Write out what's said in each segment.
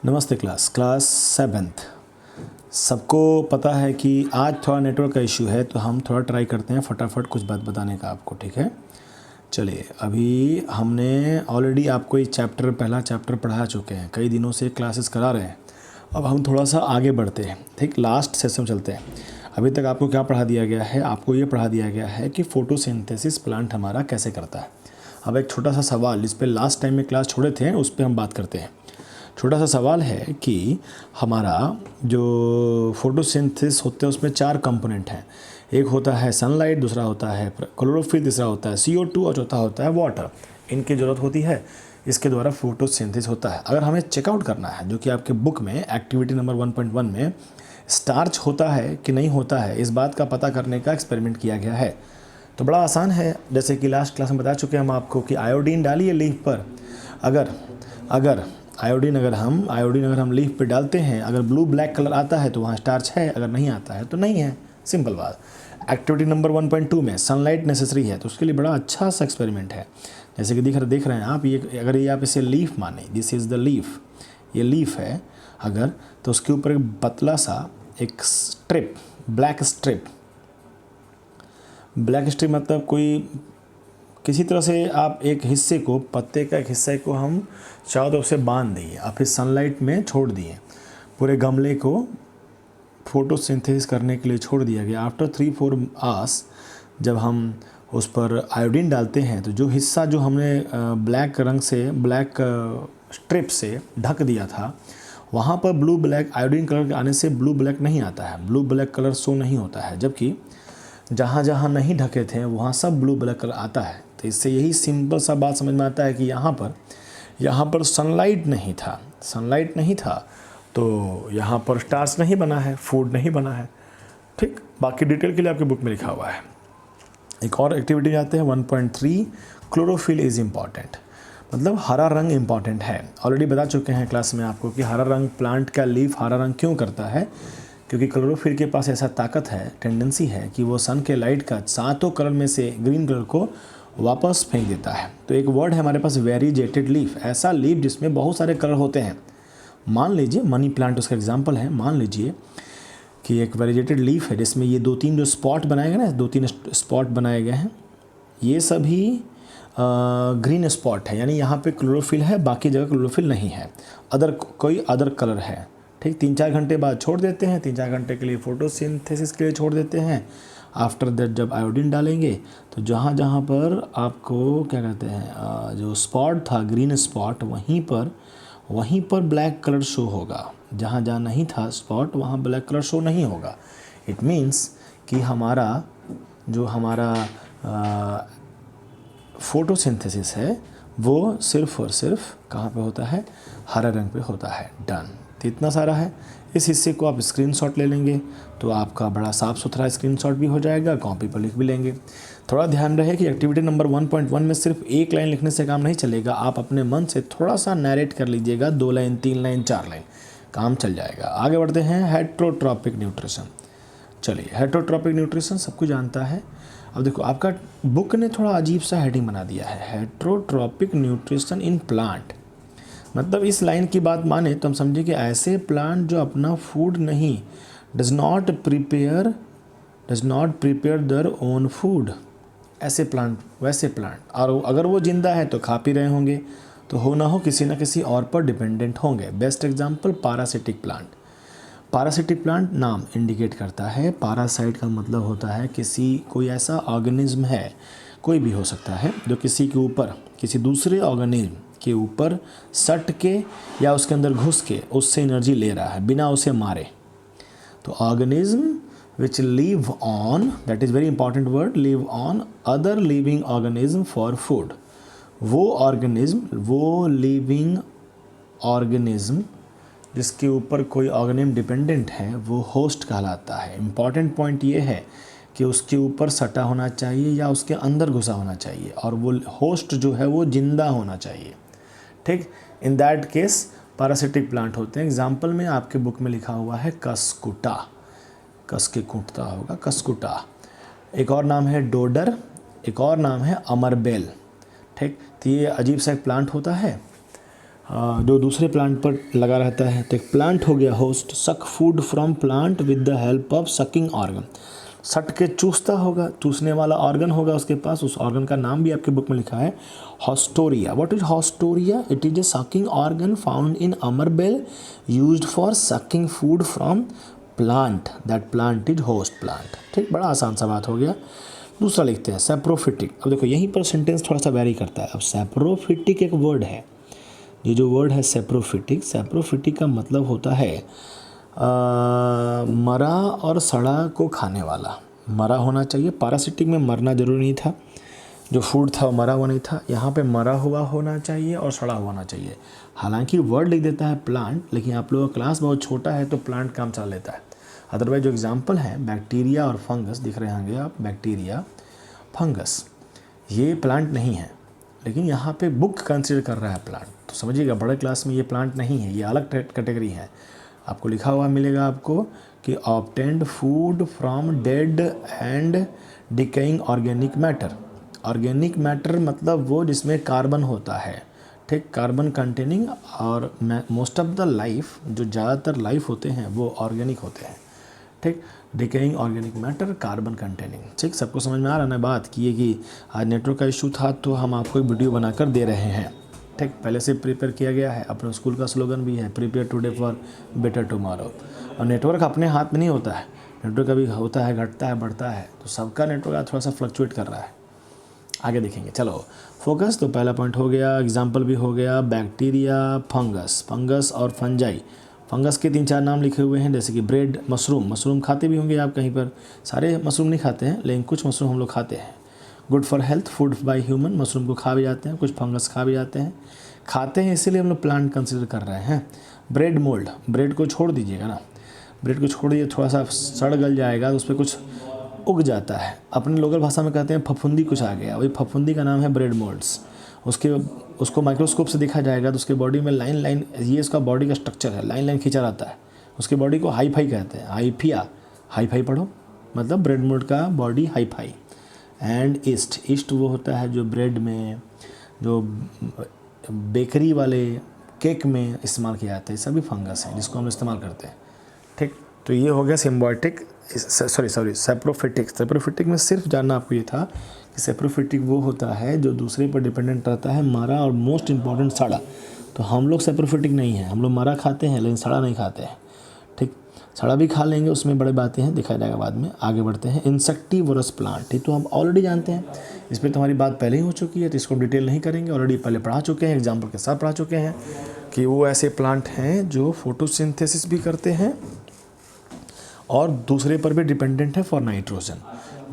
नमस्ते class seventh. सबको पता है कि आज थोड़ा नेटवर्क का इशू है, तो हम थोड़ा ट्राई करते हैं फटाफट कुछ बात बताने का आपको, ठीक है। चलिए, अभी हमने ऑलरेडी आपको ये पहला चैप्टर पढ़ा चुके हैं, कई दिनों से क्लासेस करा रहे हैं। अब हम थोड़ा सा आगे बढ़ते हैं, ठीक, लास्ट सेशन में चलते हैं। अभी तक आपको क्या पढ़ा दिया गया है? आपको ये पढ़ा दिया गया है कि फोटोसिंथेसिस प्लांट हमारा कैसे करता है। अब एक छोटा सा सवाल, जिस पे लास्ट टाइम में क्लास छोड़े थे, उस पर हम बात करते हैं। छोटा सा सवाल है कि हमारा जो फोटोसिंथेसिस होते हैं उसमें 4 कंपोनेंट हैं। एक होता है सनलाइट, दूसरा होता है क्लोरोफिल, तीसरा होता है CO2 और चौथा होता है वाटर। इनकी ज़रूरत होती है, इसके द्वारा फोटोसिंथेसिस होता है। अगर हमें चेकआउट करना है, जो कि आपके बुक में एक्टिविटी नंबर 1.1 में स्टार्च होता है कि नहीं होता है, इस बात का पता करने का एक्सपेरिमेंट किया गया है। तो बड़ा आसान है, जैसे कि लास्ट क्लास में बता चुके हैं हम आपको कि आयोडीन डालिए लीफ पर। अगर आयोडीन अगर हम लीफ पे डालते हैं, अगर ब्लू ब्लैक कलर आता है तो वहाँ स्टार्च है, अगर नहीं आता है तो नहीं है। सिंपल बात। एक्टिविटी नंबर 1.2 में सनलाइट नेसेसरी है, तो उसके लिए बड़ा अच्छा सा एक्सपेरिमेंट है। जैसे कि देख रहे हैं आप, ये अगर ये आप इसे लीफ माने, दिस इज़ द लीफ, ये लीफ है अगर, तो उसके ऊपर एक पतला सा एक स्ट्रिप, ब्लैक स्ट्रिप मतलब कोई किसी तरह से आप एक हिस्से को, पत्ते का एक हिस्से को हम चारों तरफ से बांध दिए, आप फिर सनलाइट में छोड़ दिए। पूरे गमले को फोटोसिंथेसिस करने के लिए छोड़ दिया गया। आफ्टर 3-4 आवर्स जब हम उस पर आयोडीन डालते हैं, तो जो हिस्सा जो हमने ब्लैक रंग से, ब्लैक स्ट्रिप से ढक दिया था, वहाँ पर ब्लू ब्लैक आयोडीन कलर के आने से ब्लू ब्लैक नहीं आता है, ब्लू ब्लैक कलर शो नहीं होता है। जबकि जहाँ जहाँ नहीं ढके थे वहाँ सब ब्लू ब्लैक कलर आता है। तो इससे यही सिंपल सा बात समझ में आता है कि यहाँ पर सनलाइट नहीं था, तो यहाँ पर स्टार्च नहीं बना है, फूड नहीं बना है। ठीक, बाकी डिटेल के लिए आपके बुक में लिखा हुआ है। एक और एक्टिविटी आते हैं 1.3, क्लोरोफिल इज़ इम्पॉर्टेंट, मतलब हरा रंग इम्पॉर्टेंट है। ऑलरेडी बता चुके हैं क्लास में आपको कि हरा रंग, प्लांट का लीफ हरा रंग क्यों करता है, क्योंकि क्लोरोफिल के पास ऐसा ताकत है, टेंडेंसी है कि वो सन के लाइट का 7 कलर में से ग्रीन कलर को वापस फेंक देता है। तो एक वर्ड है हमारे पास, वेरीजेटेड लीफ, ऐसा लीफ जिसमें बहुत सारे कलर होते हैं। मान लीजिए मनी प्लांट उसका एग्जांपल है। मान लीजिए कि एक वेरीजेटेड लीफ है जिसमें ये 2-3 जो स्पॉट बनाए गए ना, 2-3 स्पॉट बनाए गए हैं, ये सभी ग्रीन स्पॉट है, यानी यहाँ पे क्लोरोफिल है, बाकी जगह क्लोरोफिल नहीं है, कोई अदर कलर है। ठीक, 3-4 घंटे बाद छोड़ देते हैं, 3-4 घंटे के लिए फोटोसिंथेसिस के लिए छोड़ देते हैं। आफ्टर दैट जब आयोडीन डालेंगे तो जहाँ जहाँ पर आपको क्या कहते हैं, जो स्पॉट था ग्रीन स्पॉट, वहीं पर ब्लैक कलर शो होगा। जहाँ जहाँ नहीं था स्पॉट वहाँ ब्लैक कलर शो नहीं होगा। इट मीन्स कि हमारा फोटोसिंथेसिस है वो सिर्फ और सिर्फ कहाँ पे होता है, हरा रंग पे होता है। डन। तो इतना सारा है। इस हिस्से को आप स्क्रीनशॉट ले लेंगे तो आपका बड़ा साफ़ सुथरा स्क्रीनशॉट भी हो जाएगा, कॉपी पर लिख भी लेंगे। थोड़ा ध्यान रहे कि एक्टिविटी नंबर 1.1 में सिर्फ एक लाइन लिखने से काम नहीं चलेगा, आप अपने मन से थोड़ा सा नैरेट कर लीजिएगा, 2 लाइन, 3 लाइन, 4 लाइन, काम चल जाएगा। आगे बढ़ते हैं, हेट्रोट्रॉपिक न्यूट्रिशन। चलिए, हेट्रोट्रॉपिक न्यूट्रिशन सबको जानता है। अब देखो, आपका बुक ने थोड़ा अजीब सा हेडिंग बना दिया है, हेट्रोट्रॉपिक न्यूट्रिशन इन प्लांट। मतलब इस लाइन की बात माने तो हम समझे कि ऐसे प्लांट जो अपना फूड नहीं, does not prepare their own food, ऐसे प्लांट, वैसे प्लांट, और अगर वो जिंदा है तो खा पी रहे होंगे, तो हो ना हो किसी ना किसी और पर डिपेंडेंट होंगे। Best example parasitic plant. Parasitic plant नाम इंडिकेट करता है, पैरासाइट का मतलब होता है कोई ऐसा ऑर्गेनिज्म है, कोई भी हो सकता है, जो किसी के ऊपर, किसी दूसरे ऑर्गेनिज्म के ऊपर सट के या उसके अंदर घुस के उससे एनर्जी ले रहा है बिना उसे मारे। तो organism which live on, that is very important word, live on other living organism for food. वो लिविंग ऑर्गेनिज्म जिसके ऊपर कोई ऑर्गेनिज्म डिपेंडेंट है, वो होस्ट कहलाता है। इंपॉर्टेंट पॉइंट ये है कि उसके ऊपर सटा होना चाहिए या उसके अंदर घुसा होना चाहिए, और वो होस्ट जो है वो जिंदा होना चाहिए। ठीक, in that case parasitic plant होते हैं। एग्जाम्पल में आपके बुक में लिखा हुआ है कसकुटा, कस के कूटता होगा, कसकुटा। एक और नाम है डोडर, एक और नाम है अमरबेल। ठीक, तो ये अजीब सा एक प्लांट होता है। जो दूसरे प्लांट पर लगा रहता है। तो एक प्लांट हो गया होस्ट, सक food from plant with the help of sucking organ, सट के चूसता होगा, चूसने वाला ऑर्गन होगा उसके पास। उस ऑर्गन का नाम भी आपके बुक में लिखा है, haustoria. What is haustoria? It is a sucking organ found in अमरबेल used for sucking food from plant, that plant is host plant. ठीक, बड़ा आसान सा बात हो गया। दूसरा लिखते हैं सेप्रोफिटिक। अब देखो यहीं पर सेंटेंस थोड़ा सा वेरी करता है। अब सेप्रोफिटिक एक वर्ड है, ये जो वर्ड है सेप्रोफिटिक, सेप्रोफिटिक का मतलब होता है मरा और सड़ा को खाने वाला। मरा होना चाहिए, पैरासिटिक में मरना जरूरी नहीं था, जो फूड था वो मरा हुआ नहीं था। यहाँ पे मरा हुआ होना चाहिए और सड़ा हुआ होना चाहिए। हालांकि वर्ड लिख देता है प्लांट, लेकिन आप लोगों का क्लास बहुत छोटा है तो प्लांट काम चला लेता है। अदरवाइज जो एग्जाम्पल है बैक्टीरिया और फंगस दिख रहे होंगे आप, बैक्टीरिया फंगस, ये प्लांट नहीं है, लेकिन यहाँ पे बुक कंसिडर कर रहा है प्लांट। तो समझिएगा बड़े क्लास में ये प्लांट नहीं है, ये अलग कैटेगरी है। आपको लिखा हुआ मिलेगा आपको कि obtained food from dead and decaying organic matter. Organic matter मतलब वो जिसमें कार्बन होता है, ठीक, कार्बन कंटेनिंग। और मोस्ट ऑफ द लाइफ, जो ज़्यादातर लाइफ होते हैं वो ऑर्गेनिक होते हैं, ठीक। Decaying organic matter, carbon containing. ठीक, सबको समझ में आ रहा है बात की? कि आज नेटवर्क का इशू था तो हम आपको एक वीडियो बनाकर दे रहे हैं। ठीक, पहले से प्रिपेयर किया गया है। अपने स्कूल का स्लोगन भी है, prepare today for better tomorrow. और नेटवर्क अपने हाथ में नहीं होता है, नेटवर्क कभी होता है, घटता है, बढ़ता है। तो सबका नेटवर्क थोड़ा सा फ्लक्चुएट कर रहा है। आगे देखेंगे, चलो फोकस। तो पहला पॉइंट हो गया, एग्जाम्पल भी हो गया, बैक्टीरिया, फंगस। फंगस और फंजाई, फंगस के 3-4 नाम लिखे हुए हैं, जैसे कि ब्रेड, मशरूम। मशरूम खाते भी होंगे आप कहीं पर, सारे मशरूम नहीं खाते हैं लेकिन कुछ मशरूम हम लोग खाते हैं। Good for health, food by human, mushroom को खा भी जाते हैं, कुछ फंगस खा भी जाते हैं। खाते हैं इसीलिए हम लोग प्लांट कंसिडर कर रहे हैं। ब्रेड मोल्ड, ब्रेड को छोड़ दीजिएगा ना, ब्रेड को छोड़ दीजिए, थोड़ा सा सड़ गल जाएगा तो उस पर कुछ उग जाता है। अपने लोकल भाषा में कहते हैं फफूंदी कुछ आ गया, वही फफूंदी का नाम है ब्रेड मोल्ड्स। उसको माइक्रोस्कोप से देखा जाएगा तो उसके बॉडी में लाइन लाइन, ये उसका बॉडी का स्ट्रक्चर है, लाइन लाइन खींचा रहता है। उसके बॉडी को हाईफाई कहते हैं, हाईफिया, हाईफाई पढ़ो, मतलब ब्रेड मोल्ड का body hyphae. And yeast, yeast वो होता है जो ब्रेड में, जो बेकरी वाले केक में इस्तेमाल किया जाता है, सभी फंगस हैं जिसको हम इस्तेमाल करते हैं। ठीक, तो ये हो गया सिम्बायोटिक, सेप्रोफिटिक। सेप्रोफिटिक में सिर्फ जानना आपको ये था कि सेप्रोफिटिक वो होता है जो दूसरे पर डिपेंडेंट रहता है, मरा और मोस्ट इंपॉर्टेंट सड़ा। तो हम लोग सेप्रोफिटिक नहीं है, हम लोग मरा खाते हैं लेकिन सड़ा नहीं खाते हैं। ठीक, सड़ा भी खा लेंगे, उसमें बड़े बातें हैं, दिखाया जाएगा बाद में। आगे बढ़ते हैं, इंसेक्टिवरस प्लांट। ये तो हम ऑलरेडी जानते हैं, इस पर तुम्हारी बात पहले ही हो चुकी है, तो इसको डिटेल नहीं करेंगे, ऑलरेडी पहले पढ़ा चुके हैं, एग्जाम्पल के साथ पढ़ा चुके हैं कि वो ऐसे प्लांट हैं जो फोटोसिंथेसिस भी करते हैं और दूसरे पर भी डिपेंडेंट है फॉर नाइट्रोजन।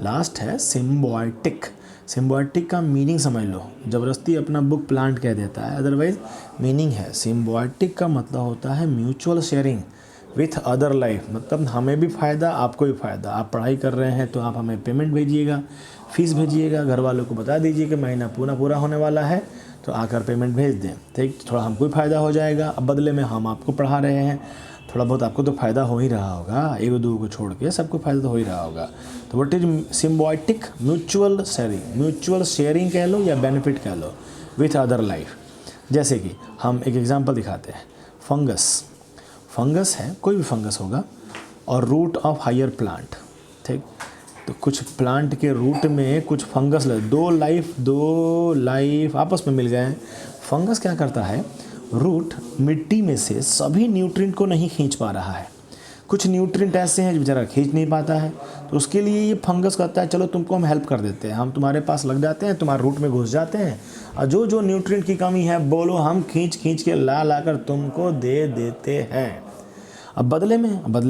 लास्ट है सिम्बायोटिक। सिम्बायोटिक का मीनिंग समझ लो, ज़बरदस्ती अपना बुक प्लांट कह देता है, अदरवाइज मीनिंग है सिम्बायोटिक का मतलब होता है mutual sharing with other life. मतलब हमें भी फ़ायदा, आपको भी फ़ायदा। आप पढ़ाई कर रहे हैं तो आप हमें पेमेंट भेजिएगा, फीस भेजिएगा, घर वालों को बता दीजिए कि महीना पूरा होने वाला है तो आकर पेमेंट भेज दें। ठीक, थोड़ा हमको भी फ़ायदा हो जाएगा, अब बदले में हम आपको पढ़ा रहे हैं, थोड़ा बहुत आपको तो फ़ायदा हो ही रहा होगा, एक दो को छोड़ के सबको फ़ायदा तो हो ही रहा होगा। तो what is symbiotic? Mutual sharing, mutual sharing कह लो या बेनिफिट कह लो विथ अदर लाइफ। जैसे कि हम एक एग्जांपल दिखाते हैं, फंगस। फंगस है, कोई भी फंगस होगा, और रूट ऑफ हायर प्लांट। ठीक, तो कुछ प्लांट के रूट में कुछ फंगस दो लाइफ आपस में मिल गए हैं। फंगस क्या करता है, रूट मिट्टी में से सभी न्यूट्रिएंट को नहीं खींच पा रहा है, कुछ न्यूट्रिएंट ऐसे हैं जो बेचारा खींच नहीं पाता है, तो उसके लिए ये फंगस कहता है चलो तुमको हम हेल्प कर देते हैं, हम तुम्हारे पास लग जाते हैं, तुम्हारे रूट में घुस जाते हैं, और जो जो न्यूट्रिएंट की कमी है बोलो, हम खींच के ला कर तुमको दे देते हैं। अब बदले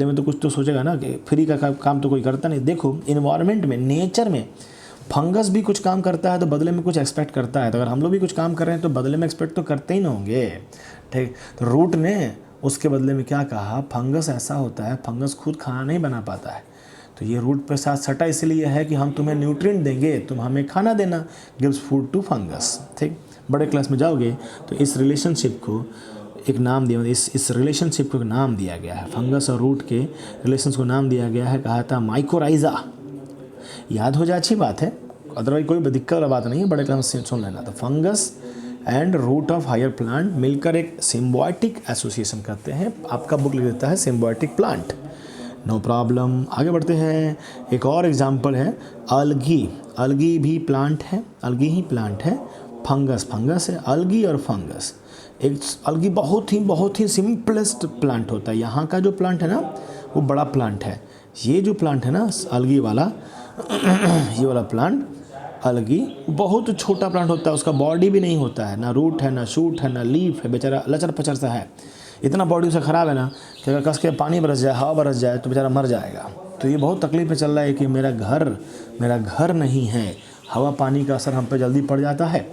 में तो कुछ तो सोचेगा ना कि फ्री का काम तो कोई करता नहीं। देखो इन्वायरमेंट में, नेचर में फंगस भी कुछ काम करता है तो बदले में कुछ एक्सपेक्ट करता है, तो अगर हम लोग भी कुछ काम कर रहे हैं तो बदले में एक्सपेक्ट तो करते ही ना होंगे। ठीक, तो रूट ने उसके बदले में क्या कहा, फंगस ऐसा होता है, फंगस खुद खाना नहीं बना पाता है, तो ये रूट पे साथ सटा इसलिए है कि हम तुम्हें न्यूट्रिएंट देंगे, तुम हमें खाना देना, गिव्स फूड टू फंगस। ठीक, बड़े क्लास में जाओगे तो इस रिलेशनशिप को एक नाम दिया, इस रिलेशनशिप को एक नाम दिया गया है, फंगस और रूट के रिलेशंस को नाम दिया गया है, कहा था माइकोराइजा। याद हो जाए अच्छी बात है, अदरवाइज कोई दिक्कत वाला बात नहीं है, बड़े क्लास से सुन लेना। तो fungus and root of higher plant मिलकर एक सिम्बायोटिक एसोसिएशन करते हैं। आपका बुक लिख देता है सिम्बायोटिक प्लांट, नो प्रॉब्लम। आगे बढ़ते हैं। एक और एग्जांपल है अलगी। अलगी भी प्लांट है, अलगी ही प्लांट है। फंगस, फंगस है। अलगी और फंगस, एक अलगी बहुत ही सिंपलेस्ट प्लांट होता है। यहाँ का जो प्लांट है ना वो बड़ा प्लांट है। ये जो प्लांट है ना अलगी वाला ये वाला प्लांट अलगी बहुत छोटा प्लांट होता है। उसका बॉडी भी नहीं होता है, ना रूट है, ना शूट है, ना लीफ है, बेचारा लचर पचर सा है। इतना बॉडी उसे ख़राब है ना कि अगर कस के पानी बरस जाए, हवा बरस जाए तो बेचारा मर जाएगा। तो ये बहुत तकलीफ में चल रहा है कि मेरा घर नहीं है, हवा पानी का असर हम पे जल्दी पड़ जाता है।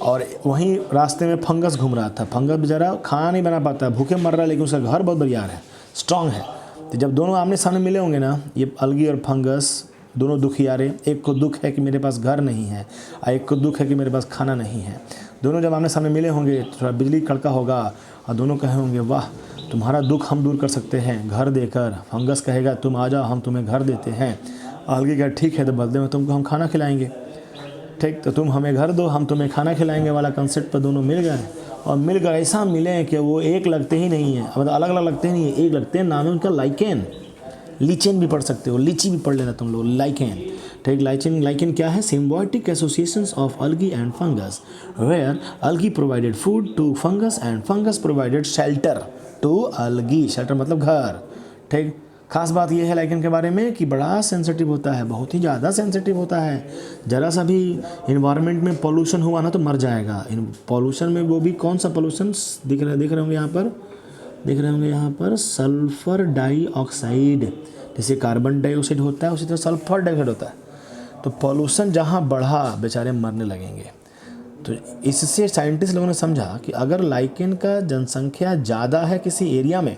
और वहीं रास्ते में फंगस घूम रहा था। फंगस बेचारा खाना नहीं बना पाता है, भूखे मर रहा है, लेकिन उसका घर बहुत बढ़िया है, स्ट्रांग है। तो जब दोनों आमने सामने मिले होंगे ना, ये अलगी और फंगस दोनों दुखियारे, एक को दुख है कि मेरे पास घर नहीं है और एक को दुख है कि मेरे पास खाना नहीं है। दोनों जब आमने सामने मिले होंगे तो थोड़ा बिजली कड़का होगा और दोनों कहे होंगे वाह तुम्हारा दुख हम दूर कर सकते हैं घर देकर। फंगस कहेगा तुम आ जाओ हम तुम्हें घर देते हैं। अलगी कहेगा ठीक है तो बदले में तुमको हम खाना खिलाएंगे। ठीक, तो तुम हमें घर दो हम तुम्हें खाना खिलाएंगे वाला कंसेप्ट पर दोनों मिल गए। और मिलकर ऐसा मिले कि वो एक लगते ही नहीं है, मतलब अलग अलग लगते ही नहीं है, एक लगते हैं। नाम है उनका लाइकेन। लीचेन भी पढ़ सकते हो, लीची भी पढ़ लेना तुम लोग, लाइकेन। ठीक, लाइकेन क्या है? Symbiotic associations of algae and fungus where algae provided food to fungus and fungus provided shelter to algae. Shelter मतलब घर। ठीक, खास बात यह है लाइकेन के बारे में कि बड़ा सेंसिटिव होता है, बहुत ही ज़्यादा सेंसिटिव होता है। ज़रा सा भी इन्वायरमेंट में पोल्यूशन हुआ ना तो मर जाएगा। इन पोल्यूशन में वो भी कौन सा पोल्यूशन दिख रहे होंगे यहाँ पर सल्फ़र डाइऑक्साइड। जैसे कार्बन डाइऑक्साइड होता है उसी तरह सल्फ़र डाइऑक्साइड होता है। तो पोल्यूशन जहाँ बढ़ा बेचारे मरने लगेंगे। तो इससे साइंटिस्ट लोगों ने समझा कि अगर लाइकेन का जनसंख्या ज़्यादा है किसी एरिया में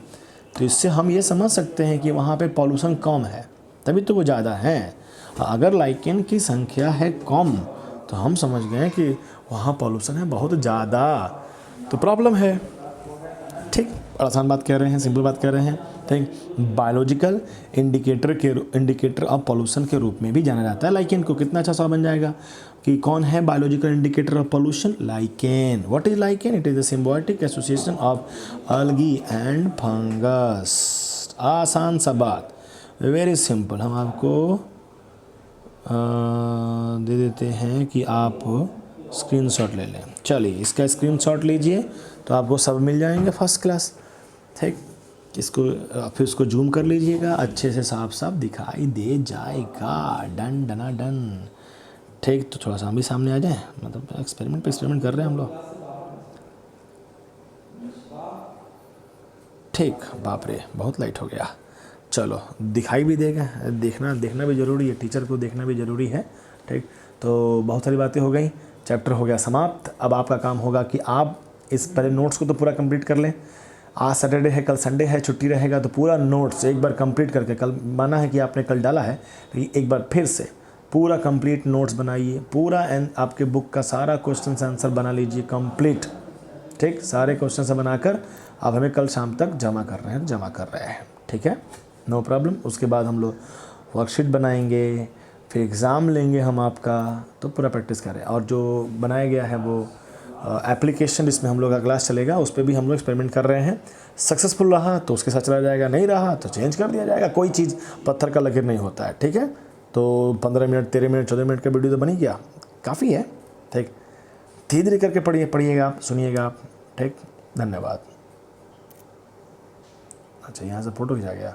तो इससे हम ये समझ सकते हैं कि वहाँ पे पॉल्यूशन कम है, तभी तो वो ज़्यादा है। अगर लाइकेन की संख्या है कम तो हम समझ गए कि वहाँ पॉल्यूशन है बहुत ज़्यादा, तो प्रॉब्लम है। ठीक, आसान बात कह रहे हैं, सिंपल बात कह रहे हैं। ठीक, बायोलॉजिकल इंडिकेटर ऑफ पॉल्यूशन के रूप में भी जाना जाता है लाइकेन को। कितना अच्छा सवाल बन जाएगा कि कौन है biological indicator of pollution? Lichen. What is lichen? It is the symbiotic association of algae and fungus. आसान सा बात, वेरी सिंपल। हम आपको दे देते हैं कि आप स्क्रीनशॉट ले लें। चलिए इसका स्क्रीनशॉट लीजिए तो आपको सब मिल जाएंगे फर्स्ट क्लास। ठीक, इसको फिर उसको जूम कर लीजिएगा, अच्छे से साफ साफ दिखाई दे जाएगा। डन डना डन। ठीक, तो थोड़ा सा हम भी सामने आ जाए, मतलब एक्सपेरिमेंट कर रहे हैं हम लोग। ठीक, बाप रे बहुत लाइट हो गया। चलो दिखाई भी देगा, देखना भी ज़रूरी है, टीचर को देखना भी ज़रूरी है। ठीक, तो बहुत सारी बातें हो गई, चैप्टर हो गया समाप्त। अब आपका काम होगा कि आप इस पहले नोट्स को तो पूरा कंप्लीट कर लें। आज सैटरडे है, कल संडे है, छुट्टी रहेगा, तो पूरा नोट्स एक बार कंप्लीट करके, कल माना है कि आपने कल डाला है तो एक बार फिर से पूरा कंप्लीट नोट्स बनाइए। पूरा आपके बुक का सारा क्वेश्चन आंसर बना लीजिए कंप्लीट। ठीक, सारे क्वेश्चन से बनाकर आप हमें कल शाम तक जमा कर रहे हैं। ठीक है, नो प्रॉब्लम। उसके बाद हम लोग वर्कशीट बनाएंगे, फिर एग्ज़ाम लेंगे हम आपका, तो पूरा प्रैक्टिस करें। और जो बनाया गया है वो एप्लीकेशन जिसमें हम लोग का क्लास चलेगा उस पर भी हम लोग एक्सपेरिमेंट कर रहे हैं। सक्सेसफुल रहा तो उसके साथ चला जाएगा, नहीं रहा तो चेंज कर दिया जाएगा। कोई चीज़ पत्थर का लकीर नहीं होता है। ठीक है, तो 15 मिनट 13 मिनट 14 मिनट का वीडियो तो बन ही गया, काफ़ी है। ठीक, धीरे धीरे करके पढ़िएगा आप, सुनिएगा आप। ठीक, धन्यवाद। अच्छा, यहाँ से फ़ोटो खिंचा गया।